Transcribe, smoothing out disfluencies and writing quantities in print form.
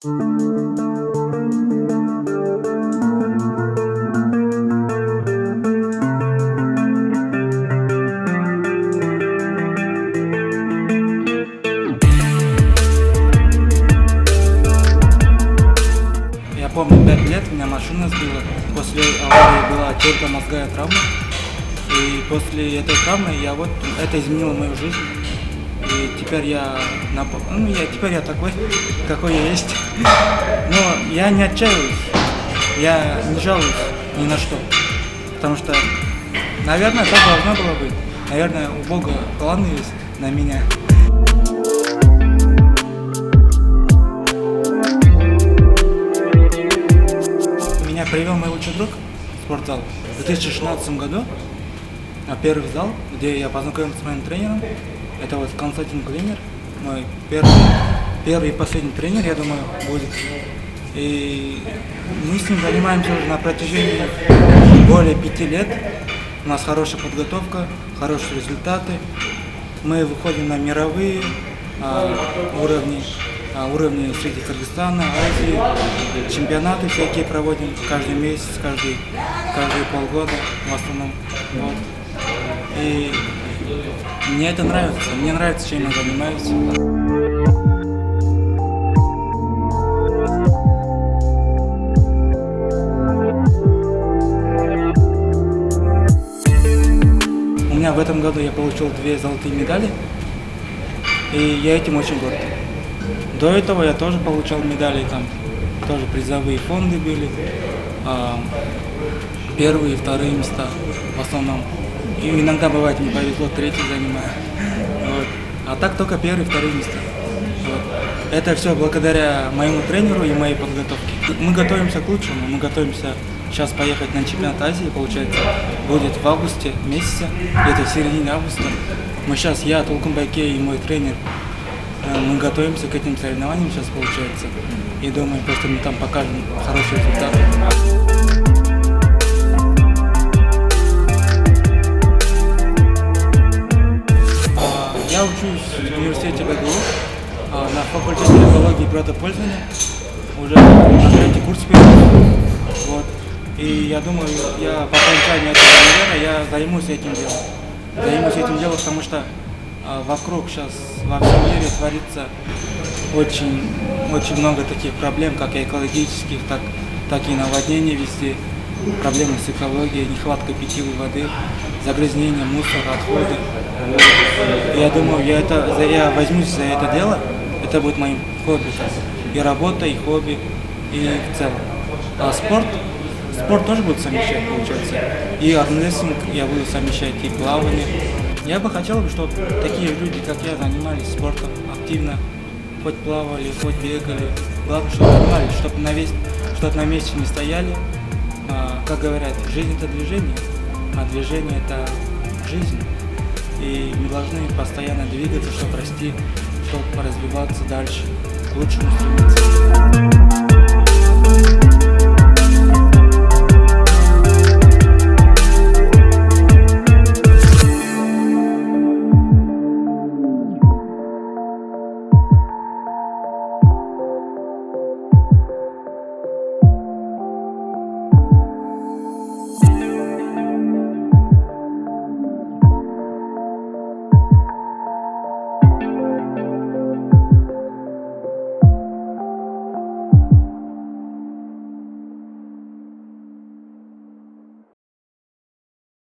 Я помню, 5 лет меня машина сбила. После аварии была черепно-мозговая травма. И после этой травмы это изменило мою жизнь. И теперь теперь я такой, какой я есть. Но я не отчаиваюсь, я не жалуюсь ни на что. Потому что, наверное, так должно было быть. Наверное, у Бога планы есть на меня. Меня привел мой лучший друг в спортзал в 2016 году. Первый зал, где я познакомился с моим тренером. Это вот Константин Климер, мой первый и последний тренер, я думаю, будет. И мы с ним занимаемся уже на протяжении более 5 лет. У нас хорошая подготовка, хорошие результаты. Мы выходим на мировые уровни среди Кыргызстана, Азии, чемпионаты всякие проводим каждый месяц, каждые полгода в основном. Вот. И мне это нравится, мне нравится, чем я занимаюсь. У меня в этом году я получил 2 золотые медали, и я этим очень горд. До этого я тоже получал медали, там тоже призовые фонды были, первые и вторые места в основном. И иногда бывает не повезло, 3-й занимаю. Вот. А так только 1-й и 2-е места. Вот. Это все благодаря моему тренеру и моей подготовке. Мы готовимся к лучшему, мы готовимся сейчас поехать на чемпионат Азии, получается, будет в августе месяце, где-то в середине августа. Я, Толкунбайке и мой тренер, мы готовимся к этим соревнованиям сейчас, получается. И думаю, просто мы там покажем хорошие результаты. Я учусь в университете ГГУ на факультете экологии и природопользования, уже на 3-й курс перейду. Вот. И я думаю, по окончании этого универа я займусь этим делом. Потому что вокруг сейчас во всем мире творится очень много таких проблем, как и экологических, так и наводнения везде, проблемы с экологией, нехватка питьевой воды, загрязнение, мусор, отходы. Я думаю, я возьмусь за это дело, это будет моим хобби. И работа, и хобби, и в целом. А спорт тоже буду совмещать, получается. И армрестлинг я буду совмещать, и плавание. Я бы хотел, чтобы такие люди, как я, занимались спортом активно. Хоть плавали, хоть бегали. Главное, чтобы занимались, чтобы на месте не стояли. Как говорят, жизнь – это движение, а движение – это жизнь. И мы должны постоянно двигаться, чтобы расти, чтобы развиваться дальше, к лучшему стремиться.